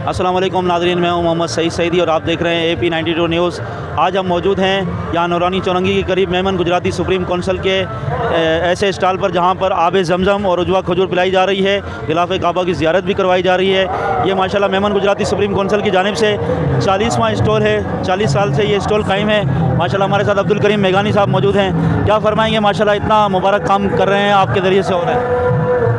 अस्सलाम वालेकुम नाज़रीन, मैं हूं मोहम्मद सईद सईदी और आप देख रहे हैं AP 92 न्यूज़। आज हम मौजूद हैं यहाँ नूरानी चौरंगी के करीब मेमन गुजराती सुप्रीम कौंसिल के ऐसे स्टॉल पर जहाँ पर आब ज़मज़म और उजवा खजूर पिलाई जा रही है, गिलाफ़ काबा की ज़ियारत भी करवाई जा रही है। ये माशाल्लाह मेमन गुजराती सुप्रीम कौंसिल की जानिब से 40वां स्टॉल है, 40 साल से ये स्टॉल कायम है। माशाल्लाह हमारे साथ अब्दुल करीम मेघानी साहब मौजूद हैं। क्या फरमाएंगे? माशाल्लाह इतना मुबारक काम कर रहे हैं, आपके ज़रिए से हो रहा है।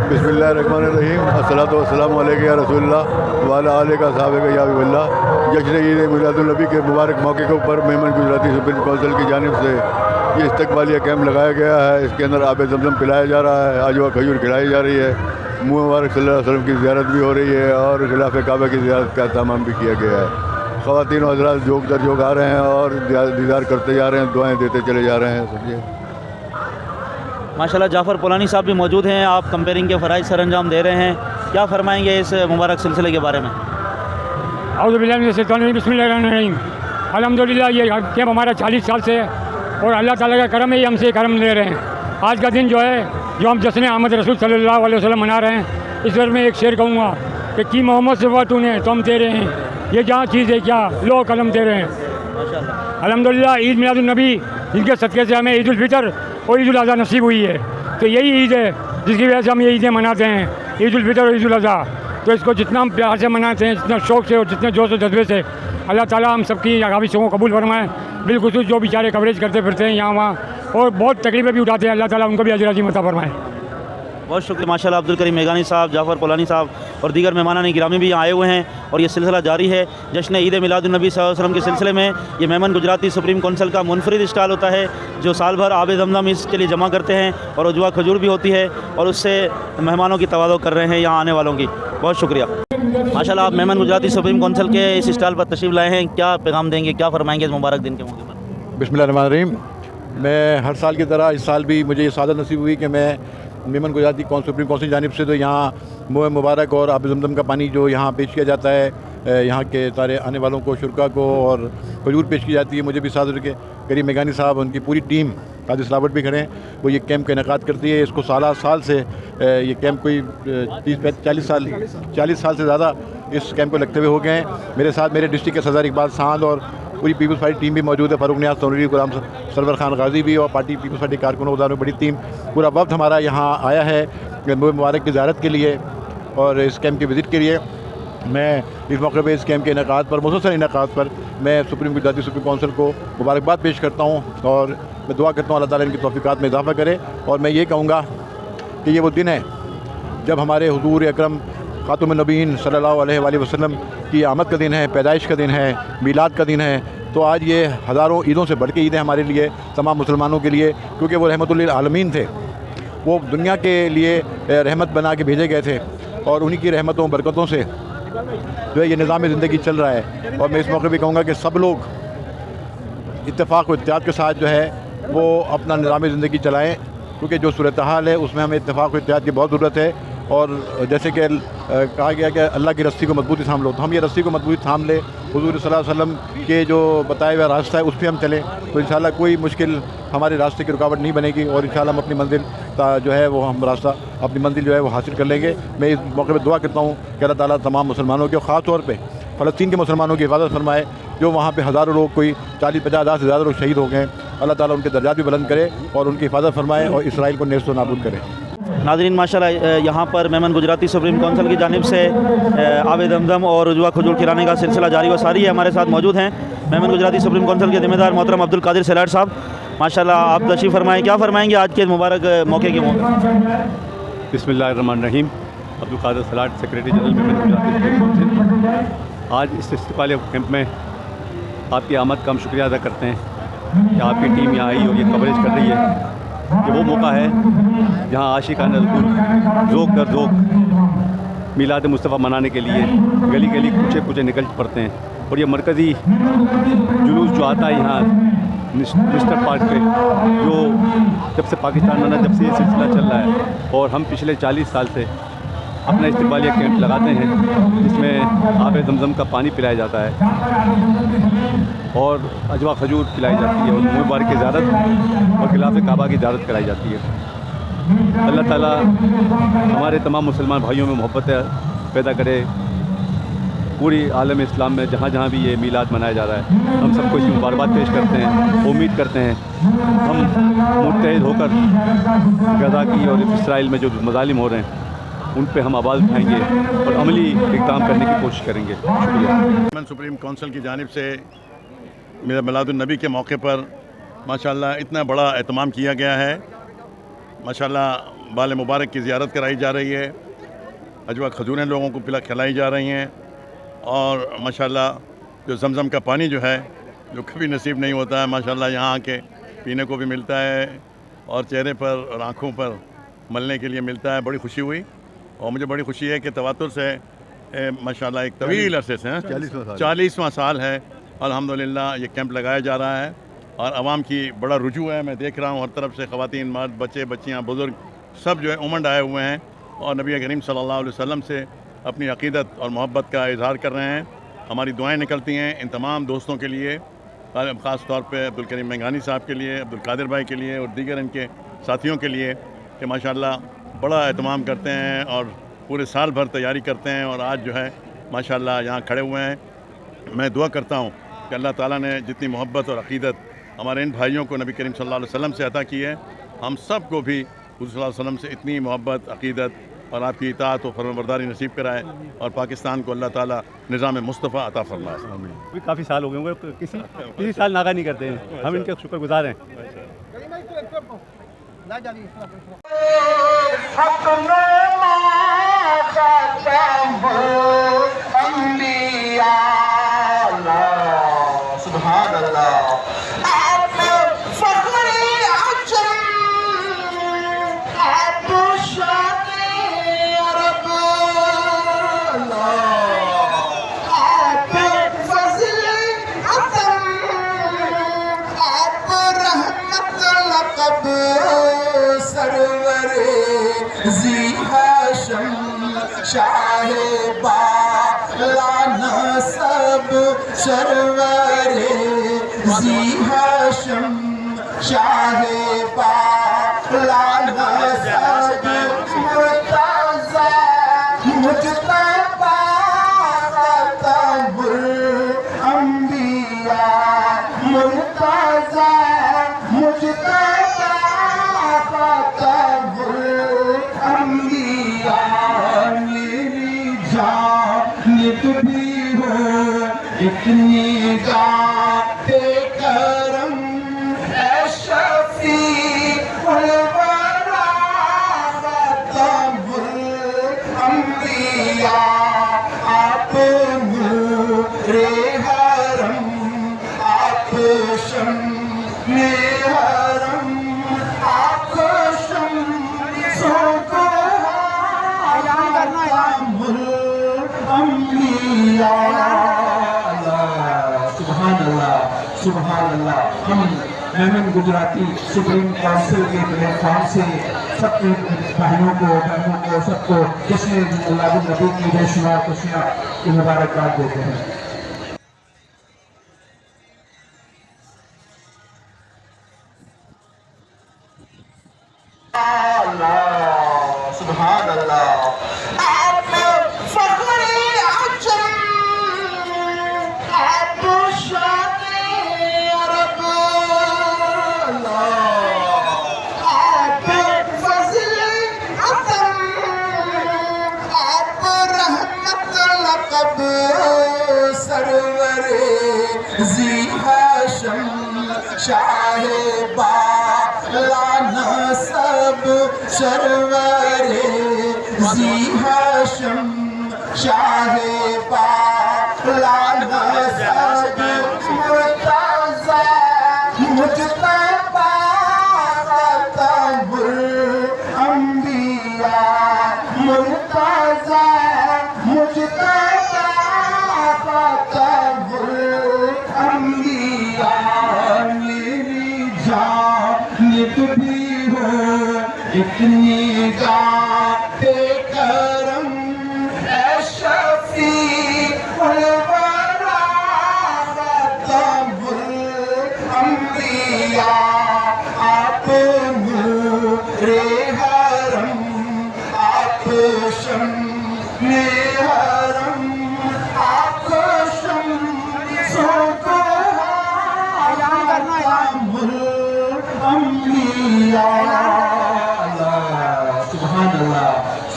बिस्मिल्लाहिर्रहमानिर्रहीम, अस्सलातु वस्सलामु अलैका या रसूलल्लाह व अला आलिका सहाबिका या हबीबल्लाह। जश्न ईद मिलादुन्नबी के मुबारक मौके के ऊपर मेमन गुजराती सुप्रीम कौंसिल की जानिब से ये इस्तकबालिया कैंप लगाया गया है। इसके अंदर आब ज़मज़म पिलाया जा रहा है, अजवा खजूर खिलाई जा रही है, मुँह मुबारक सल्लल्लाहु अलैहि वसल्लम की ज़ियारत भी हो रही है और गिलाफ़ काबा की ज़ियारत का अहतमाम भी किया गया है। ख़वातीन व हज़रात जोग दर जोग आ रहे हैं और दीदार करते जा रहे हैं, दुआएँ देते चले जा रहे हैं। समझिए माशाल्लाह जाफ़र पोलानी साहब भी मौजूद हैं। आप कंपेयरिंग के फ़राइज़ सर अंजाम दे रहे हैं, क्या फरमाएंगे इस मुबारक सिलसिले के बारे में? बिस्मिल्लाहिर्रहमानिर्रहीम। अल्हम्दुलिल्लाह ये कैंप हमारा 40 साल से है और अल्लाह ताला का करम है, ये हमसे करम ले रहे हैं। आज का दिन जो है, जो हम जश्न आमद रसूल सल्लल्लाहु अलैहि वसल्लम मना रहे हैं, इस पर मैं एक शेर कहूँगा कि की मोहम्मद से तूने तो हम तेरे हैं, ये जहाँ चीज़ है क्या लो कलम तेरे हैं। अल्हम्दुलिल्लाह ईद मिलादुन्नबी जिनके सदक़े से हमें ईद उल फितर और ईद उल अज़हा नसीब हुई है, तो यही ईद है जिसकी वजह से हम ये ईदें मनाते हैं, ईद उल फितर और ईद उल अज़हा। तो इसको जितना हम प्यार से मनाते हैं, जितना शौक़ से और जितने जोश और जज्बे से, अल्लाह ताला हम सबकी आगामीशों को कबूल फरमाए। बिलखुसूस जो बेचारे कवरेज करते फिरते हैं यहाँ वहाँ और बहुत तकलीफ़ें भी उठाते हैं, अल्लाह ताला उनको भी अजर अज़ीम अता फरमाए। बहुत शुक्रिया माशाल्लाह अब्दुल करीम मेघानी साहब, जाफ़र पोलानी साहब और दीगर मेहमानान गिरामी भी यहाँ आए हुए हैं और ये सिलसिला जारी है। जश्न ईद मिलादुन्नबी सल्लल्लाहु अलैहि वसल्लम के सिलसिले में ये मेमन गुजराती सुप्रीम कौंसिल का मुनफरिद स्टॉल होता है, जो साल भर आब ज़मज़म इसके लिए जमा करते हैं और उजवा खजूर भी होती है और उससे मेहमानों की तवाज़ो कर रहे हैं यहाँ आने वालों की। बहुत शुक्रिया। माशाल्लाह आप मेमन गुजराती सुप्रीम कौंसिल के इस स्टॉल पर तशरीफ़ लाए हैं, क्या पैगाम देंगे, क्या फरमाएंगे इस मुबारक दिन के मौके पर? बिस्मिल्लाहिर्रहमानिर्रहीम। मैं हर साल की तरह इस साल भी मुझे ये सादत नसीब हुई कि मैं मेमन गुजराती सुप्रीम कौंसिल की जानिब से तो यहाँ मुँह मुबारक और आब ज़मज़म का पानी जो यहाँ पेश किया जाता है, यहाँ के सारे आने वालों को, शुरका को, और खजूर पेश की जाती है। मुझे भी साथ के करीम मेघानी साहब, उनकी पूरी टीम, काजी सलावट भी खड़े हैं, वो ये कैंप का इनेकाद करती है। इसको साल से ये कैंप कोई 40 साल से ज़्यादा इस कैंप को लगते हुए हो गए हैं। मेरे साथ मेरे डिस्ट्रिक्ट के सदर इकबाल साहब और पूरी पीपल्स पार्टी टीम भी मौजूद है, फ़ारूक नियाज़ तनवीरी, गुलाम सरवर खान गाजी भी, और पार्टी पीपल्स पार्टी कारकुनों में बड़ी टीम, पूरा वक्त हमारा यहाँ आया है मुबारक की ज़ियारत के लिए और इस कैंप की विज़िट के लिए। मैं इस मौके पर इस कैंप के इनेकाद पर, मुसलसल इनेकाद पर, मैं सुप्रीम गुजराती सुप्रीम कौंसिल को मुबारकबाद पेश करता हूँ और मैं दुआ करता हूँ अल्लाह ताला इनकी तौफ़ीक़ात में इजाफ़ा करे। और मैं ये कहूँगा कि ये वो दिन है जब हमारे हुज़ूर अकरम ख़ातमुन नबीयीन सल्लल्लाहु अलैहि वसल्लम की आमद का दिन है, पैदाइश का दिन है, मीलाद का दिन है। तो आज ये हज़ारों ईदों से बढ़ के ईद है हमारे लिए, तमाम मुसलमानों के लिए, क्योंकि वो रहमतुल लिल आलमीन थे, वो दुनिया के लिए रहमत बना के भेजे गए थे और उन्हीं की रहमतों बरकतों से जो है ये निज़ाम ज़िंदगी चल रहा है। और मैं इस मौके पर कहूँगा कि सब लोग इत्तेफाक व इत्तेहाद के साथ जो है वो अपना निज़ाम ज़िंदगी चलाएँ, क्योंकि जो सूरत हाल है उसमें हमें इत्तेफाक व इत्तेहाद की बहुत ज़रूरत है। और जैसे कि कहा गया कि अल्लाह की रस्सी को मजबूती थाम लो, तो हम ये रस्सी को मजबूती थाम ले, हुज़ूर सल्लल्लाहु अलैहि वसल्लम के जो बताया हुआ रास्ता है उस पर हम चलें, तो इंशाल्लाह कोई मुश्किल हमारे रास्ते की रुकावट नहीं बनेगी और इंशाल्लाह हम अपनी मंजिल जो है वो हम रास्ता अपनी मंजिल जो है वो हासिल कर लेंगे। मैं इस मौके पर दुआ करता हूँ कि अल्लाह ताला तमाम मुसलमानों की और ख़ास तौर पर फ़लस्तीन के मुसलमानों की हिफाजत फरमाए, जो वहाँ पे हज़ारों लोग, कोई 40-50 हज़ार से ज़्यादा लोग शहीद हो गए। अल्लाह ताला उनके दर्जात भी बुलंद करे और उनकी हिफाजत फरमाए और इसराइल को नेस्त व नाबूद करे। नाज़रीन माशाल्लाह यहाँ पर मेमन गुजराती सुप्रीम कौंसिल की जानिब से आब ज़मज़म और उजवा खजूर खिलाने का सिलसिला जारी व सारी है। हमारे साथ मौजूद हैं मेमन गुजराती सुप्रीम कौंसिल के ज़िम्मेदार मोहतरम अब्दुल कादिर सलाट साहब। माशाल्लाह आप तशरीफ़ फरमाएँ, क्या फरमाएंगे आज के मुबारक मौके के मौके? बिस्मिल्लाहिर्रहमानिर्रहीम। Abdul Qadir Salat, secretary general Memon Gujarati supreme council. आज इस इस्तक़बालिया कैंप में आपकी आमद का हम शुक्रिया अदा करते हैं कि आपकी टीम यहाँ आई और ये कवरेज कर रही है। ये वो मौका है जहाँ आशिकाना रसूल ज़ोक दर ज़ोक मीलाद मुस्तफ़ा मनाने के लिए गली गली कूचे कूचे निकल पड़ते हैं। और ये मरकज़ी जुलूस जो आता है यहाँ मिस्टर पार्क पे, जो जब से पाकिस्तान बना जब से ये सिलसिला चल रहा है, और हम पिछले 40 साल से अपना इस्तक़बालिया कैंप लगाते हैं जिसमें आब ज़मज़म का पानी पिलाया जाता है और अजवा खजूर पिलाई जाती है और मुँह मुबारक की ज़ियारत और गिलाफ़ काबा की ज़ियारत कराई जाती है। अल्लाह ताला हमारे तमाम मुसलमान भाइयों में मोहब्बत पैदा करे पूरी आलम इस्लाम में जहाँ जहाँ भी ये मीलाद मनाया जा रहा है, हम सबको इसकी मुबारकबाद पेश करते हैं। उम्मीद करते हैं हम मुत्तहिद होकर गज़ा की और इसराइल में जो मज़ालिम हो रहे हैं उन पे हम आवाज़ उठाएंगे और अमली इक़दाम करने की कोशिश करेंगे। शुक्रिया। सुप्रीम कौंसिल की जानिब से मेरा मिलादुन्नबी के मौके पर माशाल्लाह इतना बड़ा एहतमाम किया गया है। माशाल्लाह बाल मुबारक की ज़ियारत कराई जा रही है, अजवा खजूरें लोगों को खिलाई जा रही हैं, और माशाल्लाह जो ज़मज़म का पानी जो है जो कभी नसीब नहीं होता है, माशाल्लाह यहाँ आके पीने को भी मिलता है और चेहरे पर और आँखों पर मलने के लिए मिलता है। बड़ी खुशी हुई और मुझे बड़ी खुशी है कि तवातुर से माशाल्लाह एक तवील अरसे से 40वां साल है अल्हम्दुलिल्लाह ये कैंप लगाया जा रहा है और आवाम की बड़ा रुजू है। मैं देख रहा हूँ हर तरफ से ख़वातीन, मर्द, बच्चे, बच्चियाँ, बुज़ुर्ग सब जो है उमंड आए हुए हैं और नबी करीम सल्लल्लाहु अलैहि वसल्लम से अपनी अक़ीदत और मोहब्बत का इज़हार कर रहे हैं। हमारी दुआएं निकलती हैं इन तमाम दोस्तों के लिए, ख़ास तौर पे अब्दुल करीम मेंगानी साहब के लिए, अब्दुल कादिर भाई के लिए और दीगर इनके साथियों के लिए कि माशाल्लाह बड़ा एहतमाम करते हैं और पूरे साल भर तैयारी करते हैं और आज जो है माशाल्लाह यहाँ खड़े हुए हैं। मैं दुआ करता हूँ कि अल्लाह ताला ने जितनी मोहब्बत और अक़ीदत हमारे इन भाइयों को नबी करीम सल्लल्लाहु अलैहि वसल्लम से अता की है, हम सब को भी हुज़ूर सल्लल्लाहु अलैहि वसल्लम से इतनी मोहब्बत, अक़ीदत और आपकी इताअत और फरमाबरदारी नसीब कराए और पाकिस्तान को अल्लाह ताला निज़ाम मुस्तफ़ा अता फरमाए। काफ़ी साल हो गए होंगे, किसी साल नागा नहीं करते हैं, हम इनके शुक्रगुज़ार हैं। शाहे बाला नसब सरवरे ज़ी हाशिम शाहे बाला नसब मुर्तज़ा मुजतबा ख़ातमुल अंबिया मुर्तज़ा मुजतबा ख़ातमुल अंबिया नित भी हो इतनी गाते करम ऐ शफी उल वरा ख़ातमुल अंबिया आप नूरे हरम आप शम्मे हरम आप शम्सो को सुभान अल्लाह। हम मेमन गुजराती सुप्रीम काउंसिल के प्लेटफॉर्म से सब बहनों को सबको जश्न मिलादुन्नबी की बेशुमार खुशियाँ की मुबारकबाद देते हैं। सुभान अल्लाह। शाहे बाला नसब सरवरे ज़ी हाशिम शाहे बाला नसब मुर्तज़ा मुजतबा ख़ातमुल अंबिया मुर्तज़ा मुजतबा ख़ातमुल अंबिया नित भी हो इतनी गाते करम ऐ शफी उल वरा ख़ातमुल अंबिया आप नूरे हरम आप शम्मे हरम आप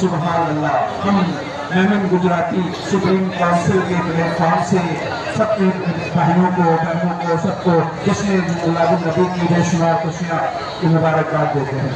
सुभान अल्लाह। हम मेमन गुजराती सुप्रीम काउंसिल के प्लेटफॉर्म से सब भाइयों को सबको जश्न मिलादुन नबी की बेशुमार खुशियाँ की मुबारकबाद देते हैं।